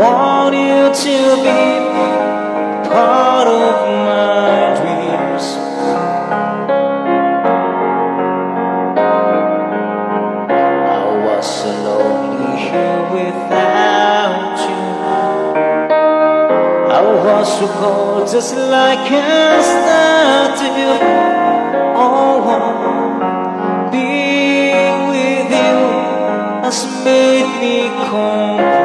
want you to be part of my dreams. I was so lonely here without you. I was so cold, just like a statue. Oh, being with you has made me complete.